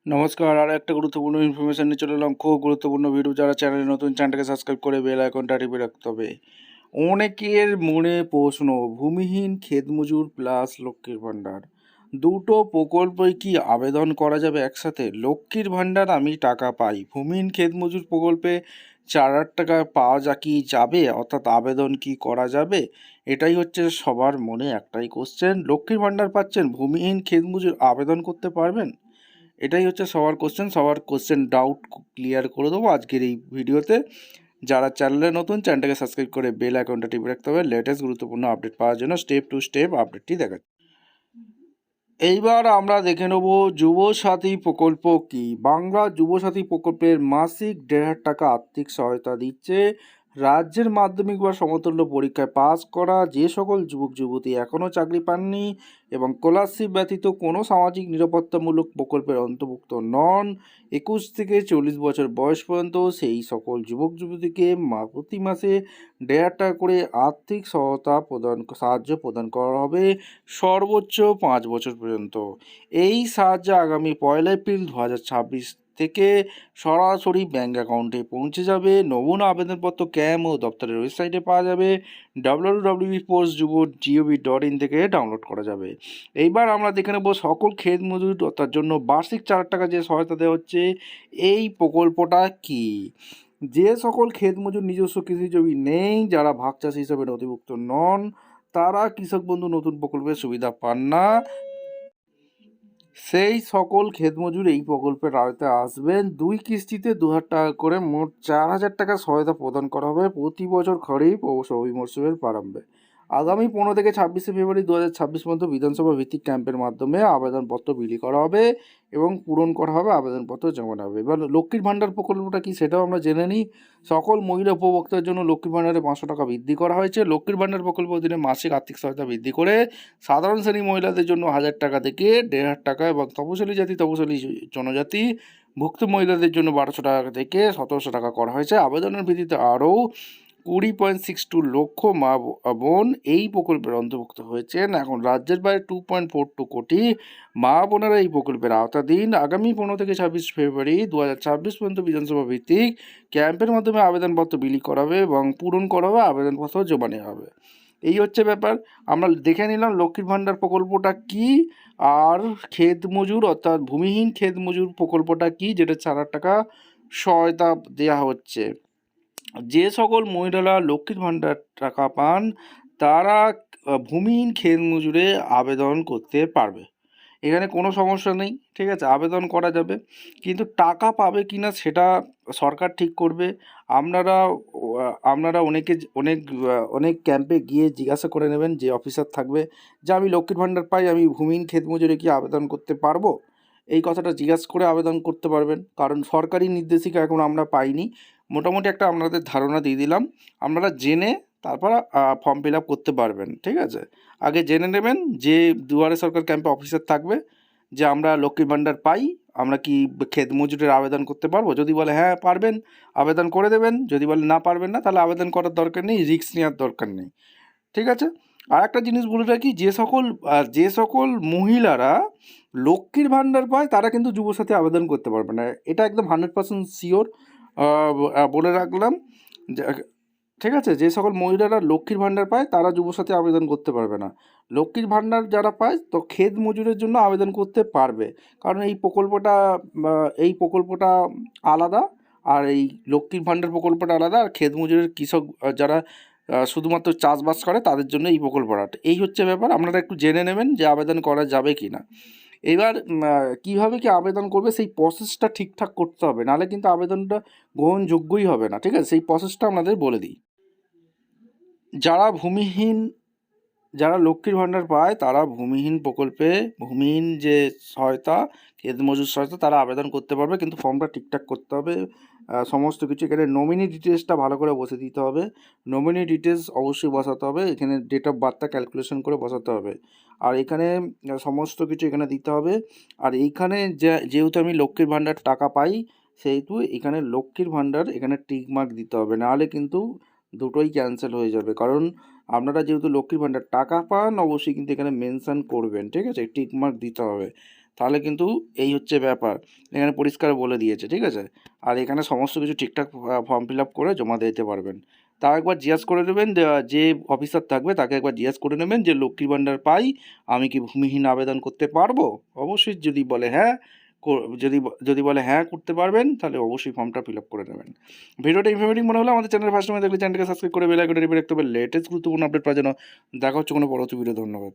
নমস্কার, আর একটা গুরুত্বপূর্ণ ইনফরমেশন নিয়ে চলে এলাম। খুব গুরুত্বপূর্ণ ভিডিও। যারা চ্যানেলে নতুন, চ্যানেলটাকে সাবস্ক্রাইব করে বেল আইকনটা টিপে রাখতে হবে। অনেকের মনে প্রশ্ন, ভূমিহীন ক্ষেতমজুর প্লাস লক্ষ্মীর ভাণ্ডার দুটো প্রকল্পে কি আবেদন করা যাবে একসাথে? লক্ষ্মীর ভাণ্ডার আমি টাকা পাই, ভূমিহীন ক্ষেতমজুর প্রকল্পে 4,000 টাকা পাওয়া কি যাবে, অর্থাৎ আবেদন কি করা যাবে? এটাই হচ্ছে সবার মনে একটাই কোশ্চেন। লক্ষ্মীর ভাণ্ডার পাচ্ছেন, ভূমিহীন ক্ষেতমজুর আবেদন করতে পারবেন? এটাই হচ্ছে সবার কোশ্চেন ডাউট ক্লিয়ার করে দেবো আজকের এই ভিডিওতে। যারা চ্যানেলে নতুন, চ্যানেলটাকে সাবস্ক্রাইব করে বেল আইকনটা টিপে রাখতে হবে লেটেস্ট গুরুত্বপূর্ণ আপডেট পাওয়ার জন্য। স্টেপ টু স্টেপ আপডেটটি দেখাচ্ছি। এইবার আমরা দেখে নেব যুবসাথী প্রকল্প কি। বাংলা যুবসাথী প্রকল্পের মাসিক 1,500 টাকা আর্থিক সহায়তা দিচ্ছে রাজ্যের মাধ্যমিক বা সমতুল্য পরীক্ষায় পাস করা যে সকল যুবক যুবতী এখনও চাকরি পাননি এবং স্কলারশিপ ব্যতীত কোনো সামাজিক নিরাপত্তামূলক প্রকল্পের অন্তর্ভুক্ত নন, 21 থেকে 40 বছর বয়স পর্যন্ত সেই সকল যুবক যুবতীকে প্রতি মাসে 1,500 টাকা করে আর্থিক সাহায্য প্রদান করা হবে সর্বোচ্চ 5 বছর পর্যন্ত। এই সাহায্য আগামী 1 এপ্রিল 2026 থেকে সরাসরি ব্যাঙ্ক অ্যাকাউন্টে পৌঁছে যাবে। নমুনা আবেদনপত্র ক্যাম্প ও দপ্তরের ওয়েবসাইটে পাওয়া যাবে। www.postjubo.gov.in থেকে ডাউনলোড করা যাবে। এইবার আমরা দেখে নেব সকল ক্ষেত মজুর তার জন্য বার্ষিক 4,000 টাকা যে সহায়তা দেওয়া হচ্ছে, এই প্রকল্পটা কি। যে সকল ক্ষেত মজুর নিজস্ব কৃষি জমি নেই, যারা ভাগ চাষি হিসাবে নথিভুক্ত নন, তারা কৃষক বন্ধু নতুন প্রকল্পের সুবিধা পান না। সেই সকল ক্ষেতমজুর এই প্রকল্পের আওতায় আসবেন। 2 কিস্তিতে 2,000 টাকা করে মোট 4,000 টাকা সহায়তা প্রদান করা হবে প্রতি বছর খরিফ ও রবি মরশুমের প্রারম্ভে। আগামী 15 থেকে 26 ফেব্রুয়ারি 2026 পর্যন্ত বিধানসভা ভিত্তিক ক্যাম্পের মাধ্যমে আবেদনপত্র বিলি করা হবে এবং পূরণ করা হবে, আবেদনপত্র জমা নেওয়া হবে। এবার লক্ষ্মীর ভাণ্ডার প্রকল্পটা কি সেটাও আমরা জেনে নিই। সকল মহিলা উপভোক্তার জন্য লক্ষ্মীর ভাণ্ডারে 500 টাকা বৃদ্ধি করা হয়েছে। লক্ষ্মীর ভাণ্ডার প্রকল্পের অধীনে মাসিক আর্থিক সহায়তা বৃদ্ধি করে সাধারণ শ্রেণী মহিলাদের জন্য 1,000 টাকা থেকে 1,500 টাকা এবং তপশিলি জাতি তপশিলি জনজাতি ভুক্ত মহিলাদের জন্য 1,200 টাকা থেকে 1,700 টাকা করা হয়েছে। আবেদনের ভিত্তিতে আরও 20.62 লক্ষ মা বোন এই প্রকল্পের অন্তর্ভুক্ত হয়েছেন। এখন রাজ্যের বাইরে 2.42 কোটি মা বোনেরা এই প্রকল্পের আওতাধীন। আগামী 15 থেকে 26 ফেব্রুয়ারি 2026 পর্যন্ত বিধানসভা ভিত্তিক ক্যাম্পের মাধ্যমে আবেদনপত্র বিলি করা হবে এবং পূরণ করা হবে, আবেদনপত্র জমা নেওয়া হবে। এই হচ্ছে ব্যাপার। আমরা দেখে নিলাম লক্ষ্মীর ভাণ্ডার প্রকল্পটা কি, আর ক্ষেত মজুর অর্থাৎ ভূমিহীন ক্ষেত মজুর প্রকল্পটা কি, যেটা 4,000 টাকা সহায়তা দেওয়া হচ্ছে। যে সকল মহিলারা লক্ষ্মীর ভাণ্ডার টাকা পান, তারা ভূমিহীন ক্ষেত মজুরে আবেদন করতে পারবে। এখানে কোনো সমস্যা নেই, ঠিক আছে, আবেদন করা যাবে। কিন্তু টাকা পাবে কি না সেটা সরকার ঠিক করবে। আপনারা আপনারা অনেক ক্যাম্পে গিয়ে জিজ্ঞাসা করে নেবেন, যে অফিসার থাকবে, যে আমি লক্ষ্মীর ভাণ্ডার পাই, আমি ভূমিহীন ক্ষেত মজুরে কি আবেদন করতে পারবো? এই কথাটা জিজ্ঞাসা করে আবেদন করতে পারবেন, কারণ সরকারি নির্দেশিকা এখন আমরা পাইনি। মোটামুটি একটা আপনাদের ধারণা দিয়ে দিলাম, আপনারা জেনে তারপর ফর্ম ফিল আপ করতে পারবেন, ঠিক আছে। আগে জেনে নেবেন যে দুয়ারে সরকার ক্যাম্পে অফিসার থাকবে, যে আমরা লক্ষ্মীর ভাণ্ডার পাই, আমরা কি ক্ষেত মজুরের আবেদন করতে পারবো? যদি বলে হ্যাঁ পারবেন, আবেদন করে দেবেন। যদি বলে না পারবেন না, তাহলে আবেদন করার দরকার নেই, রিস্ক নেওয়ার দরকার নেই, ঠিক আছে। আর একটা জিনিস বলে রাখি, যে সকল মহিলারা লক্ষ্মীর ভাণ্ডার পায় তারা কিন্তু যুবসাথী আবেদন করতে পারবে না, এটা একদম 100% শিওর বলে রাখলাম। ঠিক আছে, যে সকল মহিলারা লক্ষ্মীর ভাণ্ডার পায় তারা যুবসাথী আবেদন করতে পারবে না। লক্ষ্মীর ভাণ্ডার যারা পায় তো ক্ষেত মজুরের জন্য আবেদন করতে পারবে, কারণ এই প্রকল্পটা আলাদা। আর এই লক্ষ্মীর ভাণ্ডার প্রকল্পটা আলাদা, আর ক্ষেত মজুরের কৃষক যারা শুধুমাত্র চাষবাস করে তাদের জন্য এই প্রকল্পটা। এই হচ্ছে ব্যাপার, আপনারা একটু জেনে নেবেন যে আবেদন করা যাবে কি না। এবার কীভাবে কি আবেদন করবে সেই প্রসেসটা ঠিকঠাক করতে হবে, নাহলে কিন্তু আবেদনটা গ্রহণযোগ্যই হবে না, ঠিক আছে। সেই প্রসেসটা আপনাদের বলে দিই। যারা লক্ষ্মীর ভাণ্ডার পায় তারা ভূমিহীন প্রকল্পে ভূমিহীন যে সহায়তা, ক্ষেত মজুর সহায়তা, তারা আবেদন করতে পারবে, কিন্তু ফর্মটা ঠিকঠাক করতে হবে। সমস্ত কিছু এখানে নমিনি ডিটেলসটা ভালো করে বসে দিতে হবে। নমিনি ডিটেলস অবশ্যই বসাতে হবে, এখানে ডেট অফ বার্থটা ক্যালকুলেশন করে বসাতে হবে। আর এখানে সমস্ত কিছু এখানে দিতে হবে। আর এইখানে যেহেতু আমি লক্ষ্মীর ভাণ্ডার টাকা পাই, সেহেতু এখানে লক্ষ্মীর ভাণ্ডার এখানে টিক মার্ক দিতে হবে, নাহলে কিন্তু দুটোই ক্যান্সেল হয়ে যাবে। কারণ আপনারা যেহেতু লক্ষ্মীর ভাণ্ডার টাকা পান, অবশ্যই কিন্তু এখানে মেনশান করবেন, ঠিক আছে, টিক মার্ক দিতে হবে। তাহলে কিন্তু এই হচ্ছে ব্যাপার, এখানে পরিষ্কার বলে দিয়েছে, ঠিক আছে। আর এখানে সমস্ত কিছু ঠিকঠাক ফর্ম ফিল আপ করে জমা দিতে পারবেন। তাও একবার জিজ্ঞাসা করে নেবেন, যে অফিসার থাকবে তাকে একবার জিজ্ঞাসা করে নেবেন যে লক্ষ্মীর ভাণ্ডার পাই, আমি কি ভূমিহীন আবেদন করতে পারবো? অবশ্যই যদি বলে হ্যাঁ, যদি বলে হ্যাঁ করতে পারবেন, তাহলে অবশ্যই ফর্মটা ফিল আপ করে নেবেন। ভিডিওটা ইনফরমেটিভ মনে হলে আমাদের চ্যানেল ফার্স্ট টাইম দেখলে চ্যানেলকে সাবস্ক্রাইব করে বেল আইকনটা টিপে রাখতে হবে লেটেস্ট গুরুত্বপূর্ণ আপডেট পাওয়ার জন্য। দেখা হচ্ছে কোনো পরবর্তী ভিডিও। ধন্যবাদ।